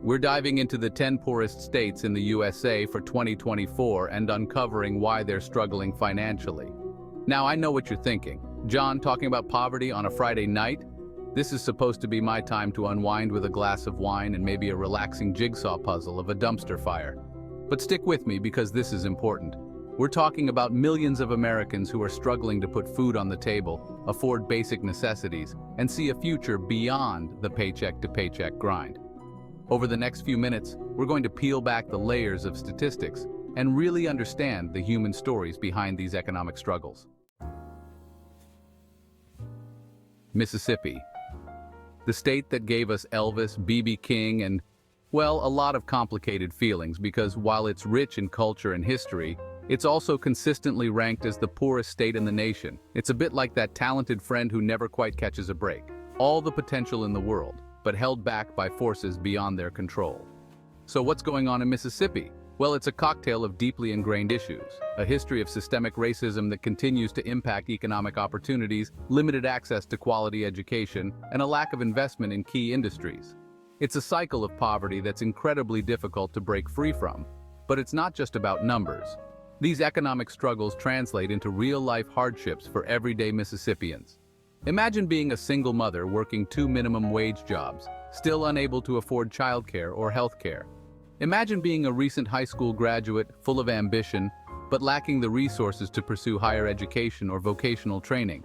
We're diving into the 10 poorest states in the USA for 2024 and uncovering why they're struggling financially. Now, I know what you're thinking. John, talking about poverty on a Friday night? This is supposed to be my time to unwind with a glass of wine and maybe a relaxing jigsaw puzzle of a dumpster fire. But stick with me because this is important. We're talking about millions of Americans who are struggling to put food on the table, afford basic necessities, and see a future beyond the paycheck-to-paycheck grind. Over the next few minutes, we're going to peel back the layers of statistics and really understand the human stories behind these economic struggles. Mississippi. The state that gave us Elvis, B.B. King, and, well, a lot of complicated feelings because while it's rich in culture and history, it's also consistently ranked as the poorest state in the nation. It's a bit like that talented friend who never quite catches a break. All the potential in the world, but held back by forces beyond their control. So what's going on in Mississippi? Well, it's a cocktail of deeply ingrained issues, a history of systemic racism that continues to impact economic opportunities, limited access to quality education, and a lack of investment in key industries. It's a cycle of poverty that's incredibly difficult to break free from. But it's not just about numbers. These economic struggles translate into real-life hardships for everyday Mississippians. Imagine being a single mother working 2 minimum wage jobs, still unable to afford childcare or healthcare. Imagine being a recent high school graduate, full of ambition, but lacking the resources to pursue higher education or vocational training.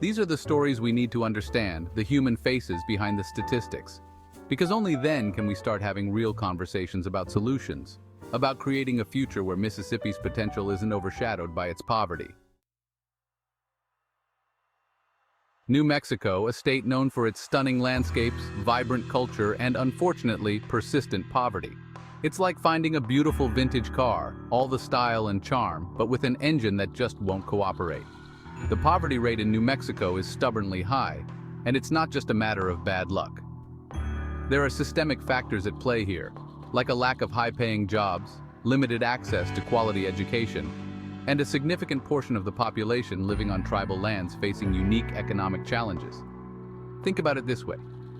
These are the stories we need to understand, the human faces behind the statistics. Because only then can we start having real conversations about solutions, about creating a future where Mississippi's potential isn't overshadowed by its poverty. New Mexico, a state known for its stunning landscapes, vibrant culture, and unfortunately, persistent poverty. It's like finding a beautiful vintage car, all the style and charm, but with an engine that just won't cooperate. The poverty rate in New Mexico is stubbornly high, and it's not just a matter of bad luck. There are systemic factors at play here, like a lack of high-paying jobs, limited access to quality education, and a significant portion of the population living on tribal lands facing unique economic challenges. Think about it this way.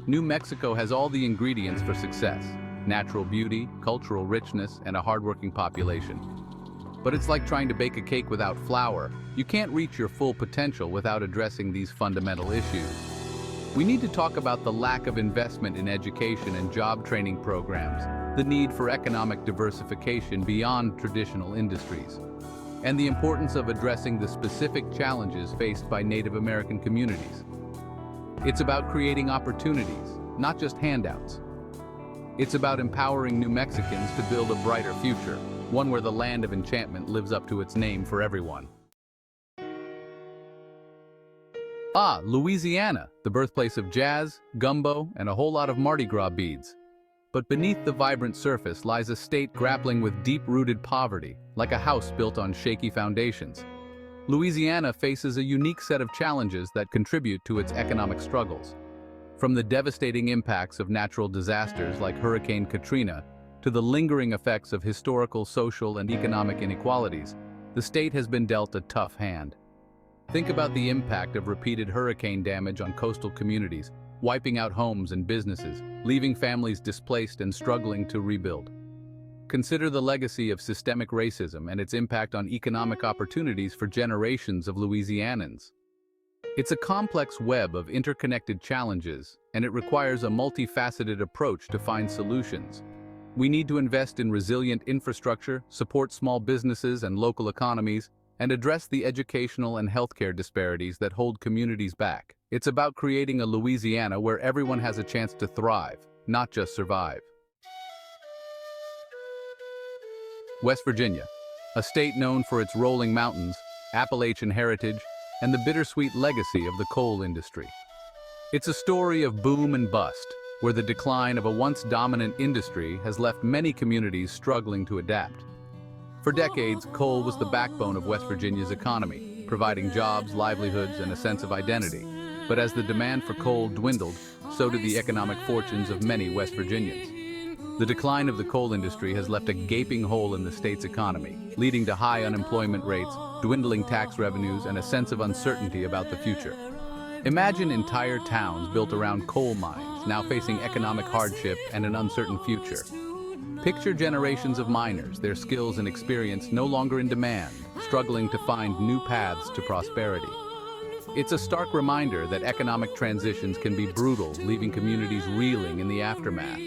New Mexico has all the ingredients for success: natural beauty, cultural richness, and a hardworking population. But it's like trying to bake a cake without flour. You can't reach your full potential without addressing these fundamental issues. We need to talk about the lack of investment in education and job training programs, the need for economic diversification beyond traditional industries, and the importance of addressing the specific challenges faced by Native American communities. It's about creating opportunities, not just handouts. It's about empowering New Mexicans to build a brighter future, one where the land of enchantment lives up to its name for everyone. Louisiana, the birthplace of jazz, gumbo, and a whole lot of Mardi Gras beads. But beneath the vibrant surface lies a state grappling with deep-rooted poverty, like a house built on shaky foundations. Louisiana faces a unique set of challenges that contribute to its economic struggles. From the devastating impacts of natural disasters like Hurricane Katrina to the lingering effects of historical, social, and economic inequalities, the state has been dealt a tough hand. Think about the impact of repeated hurricane damage on coastal communities, wiping out homes and businesses, leaving families displaced and struggling to rebuild. Consider the legacy of systemic racism and its impact on economic opportunities for generations of Louisianans. It's a complex web of interconnected challenges, and it requires a multifaceted approach to find solutions. We need to invest in resilient infrastructure, support small businesses and local economies, and address the educational and healthcare disparities that hold communities back. It's about creating a Louisiana where everyone has a chance to thrive, not just survive. West Virginia, a state known for its rolling mountains, Appalachian heritage, and the bittersweet legacy of the coal industry. It's a story of boom and bust, where the decline of a once dominant industry has left many communities struggling to adapt. For decades, coal was the backbone of West Virginia's economy, providing jobs, livelihoods, and a sense of identity. But as the demand for coal dwindled, so did the economic fortunes of many West Virginians. The decline of the coal industry has left a gaping hole in the state's economy, leading to high unemployment rates, dwindling tax revenues, and a sense of uncertainty about the future. Imagine entire towns built around coal mines, now facing economic hardship and an uncertain future. Picture generations of miners, their skills and experience no longer in demand, struggling to find new paths to prosperity. It's a stark reminder that economic transitions can be brutal, leaving communities reeling in the aftermath.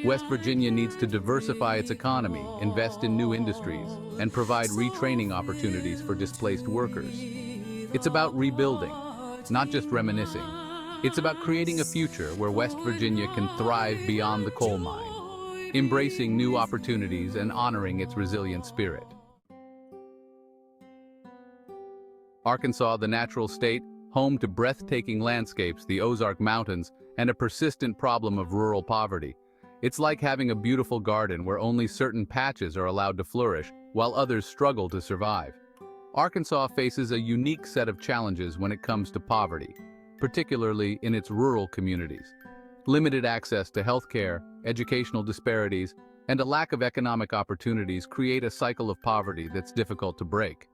West Virginia needs to diversify its economy, invest in new industries, and provide retraining opportunities for displaced workers. It's about rebuilding, not just reminiscing. It's about creating a future where West Virginia can thrive beyond the coal mine, embracing new opportunities and honoring its resilient spirit. Arkansas, the natural state, home to breathtaking landscapes, the Ozark Mountains, and a persistent problem of rural poverty. It's like having a beautiful garden where only certain patches are allowed to flourish, while others struggle to survive. Arkansas faces a unique set of challenges when it comes to poverty, particularly in its rural communities. Limited access to healthcare, educational disparities, and a lack of economic opportunities create a cycle of poverty that's difficult to break.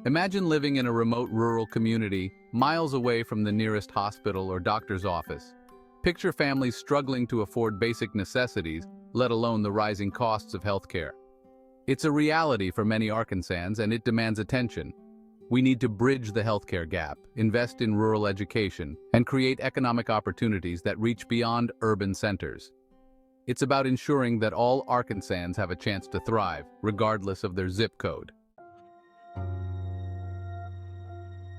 Imagine living in a remote rural community, miles away from the nearest hospital or doctor's office. Picture families struggling to afford basic necessities, let alone the rising costs of healthcare. It's a reality for many Arkansans, and it demands attention. We need to bridge the healthcare gap, invest in rural education, and create economic opportunities that reach beyond urban centers. It's about ensuring that all Arkansans have a chance to thrive, regardless of their zip code.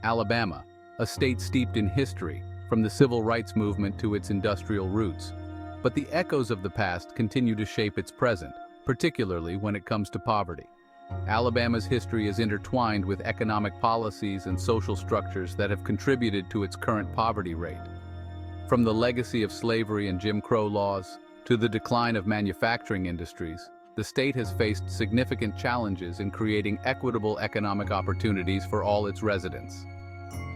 Alabama, a state steeped in history, from the civil rights movement to its industrial roots. But the echoes of the past continue to shape its present, particularly when it comes to poverty. Alabama's history is intertwined with economic policies and social structures that have contributed to its current poverty rate. From the legacy of slavery and Jim Crow laws to the decline of manufacturing industries, the state has faced significant challenges in creating equitable economic opportunities for all its residents.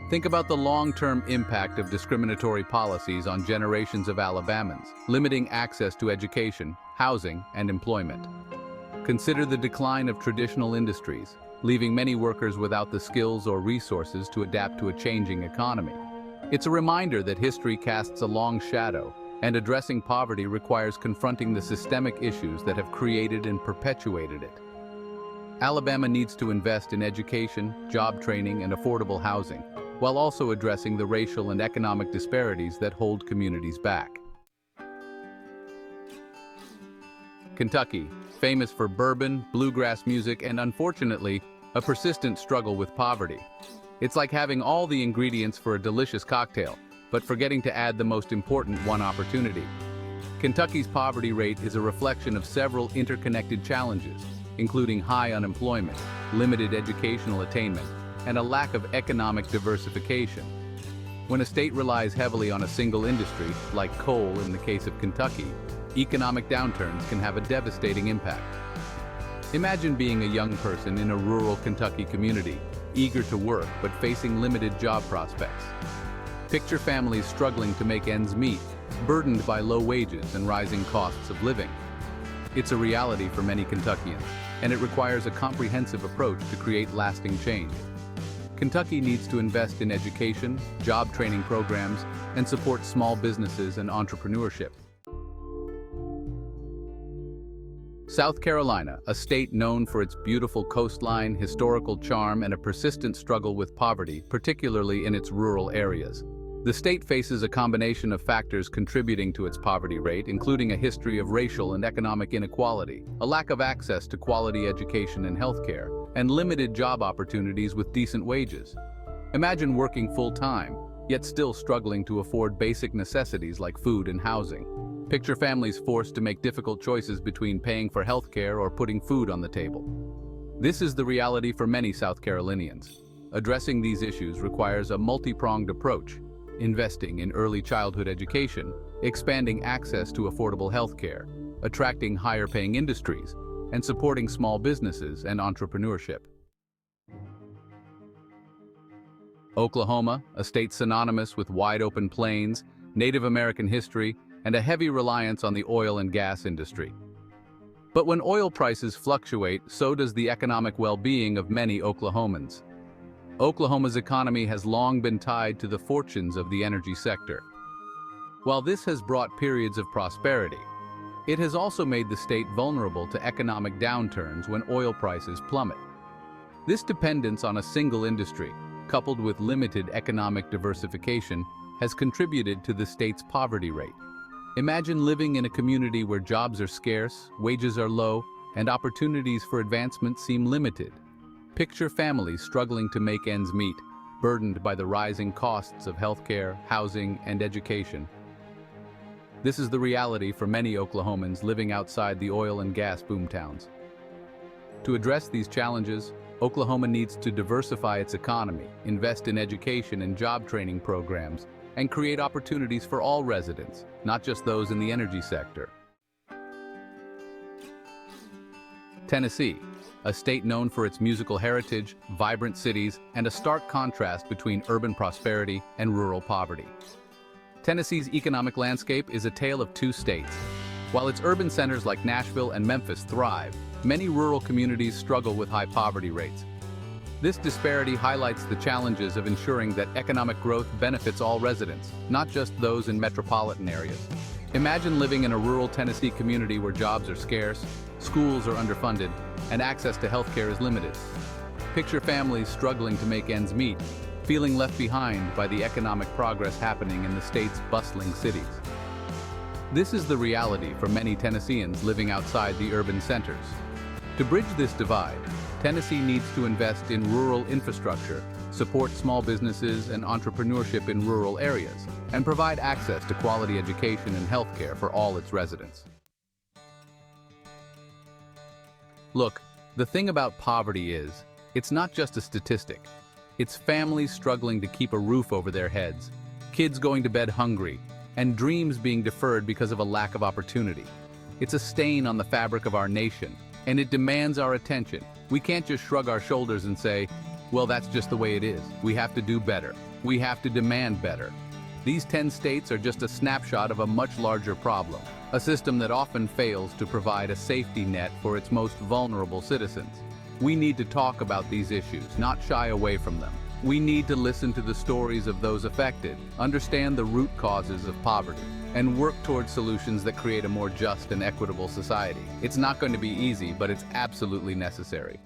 Think about the long-term impact of discriminatory policies on generations of Alabamans, limiting access to education, housing, and employment. Consider the decline of traditional industries, leaving many workers without the skills or resources to adapt to a changing economy. It's a reminder that history casts a long shadow, and addressing poverty requires confronting the systemic issues that have created and perpetuated it. Alabama needs to invest in education, job training, and affordable housing, while also addressing the racial and economic disparities that hold communities back. Kentucky, famous for bourbon, bluegrass music, and unfortunately, a persistent struggle with poverty. It's like having all the ingredients for a delicious cocktail, but forgetting to add the most important one: opportunity. Kentucky's poverty rate is a reflection of several interconnected challenges, including high unemployment, limited educational attainment, and a lack of economic diversification. When a state relies heavily on a single industry, like coal in the case of Kentucky, economic downturns can have a devastating impact. Imagine being a young person in a rural Kentucky community, eager to work but facing limited job prospects. Picture families struggling to make ends meet, burdened by low wages and rising costs of living. It's a reality for many Kentuckians, and it requires a comprehensive approach to create lasting change. Kentucky needs to invest in education, job training programs, and support small businesses and entrepreneurship. South Carolina, a state known for its beautiful coastline, historical charm, and a persistent struggle with poverty, particularly in its rural areas. The state faces a combination of factors contributing to its poverty rate, including a history of racial and economic inequality, a lack of access to quality education and healthcare, and limited job opportunities with decent wages. Imagine working full-time, yet still struggling to afford basic necessities like food and housing. Picture families forced to make difficult choices between paying for healthcare or putting food on the table. This is the reality for many South Carolinians. Addressing these issues requires a multi-pronged approach: investing in early childhood education, expanding access to affordable healthcare, attracting higher-paying industries, and supporting small businesses and entrepreneurship. Oklahoma, a state synonymous with wide-open plains, Native American history, and a heavy reliance on the oil and gas industry. But when oil prices fluctuate, so does the economic well-being of many Oklahomans. Oklahoma's economy has long been tied to the fortunes of the energy sector. While this has brought periods of prosperity, it has also made the state vulnerable to economic downturns when oil prices plummet. This dependence on a single industry, coupled with limited economic diversification, has contributed to the state's poverty rate. Imagine living in a community where jobs are scarce, wages are low, and opportunities for advancement seem limited. Picture families struggling to make ends meet, burdened by the rising costs of healthcare, housing, and education. This is the reality for many Oklahomans living outside the oil and gas boomtowns. To address these challenges, Oklahoma needs to diversify its economy, invest in education and job training programs, and create opportunities for all residents, not just those in the energy sector. Tennessee, a state known for its musical heritage, vibrant cities, and a stark contrast between urban prosperity and rural poverty. Tennessee's economic landscape is a tale of two states. While its urban centers like Nashville and Memphis thrive, many rural communities struggle with high poverty rates. This disparity highlights the challenges of ensuring that economic growth benefits all residents, not just those in metropolitan areas. Imagine living in a rural Tennessee community where jobs are scarce, schools are underfunded, and access to healthcare is limited. Picture families struggling to make ends meet, feeling left behind by the economic progress happening in the state's bustling cities. This is the reality for many Tennesseans living outside the urban centers. To bridge this divide, Tennessee needs to invest in rural infrastructure, support small businesses and entrepreneurship in rural areas, and provide access to quality education and healthcare for all its residents. Look, the thing about poverty is, it's not just a statistic. It's families struggling to keep a roof over their heads, kids going to bed hungry, and dreams being deferred because of a lack of opportunity. It's a stain on the fabric of our nation, and it demands our attention. We can't just shrug our shoulders and say, well, that's just the way it is. We have to do better. We have to demand better. These 10 states are just a snapshot of a much larger problem, a system that often fails to provide a safety net for its most vulnerable citizens. We need to talk about these issues, not shy away from them. We need to listen to the stories of those affected, understand the root causes of poverty, and work towards solutions that create a more just and equitable society. It's not going to be easy, but it's absolutely necessary.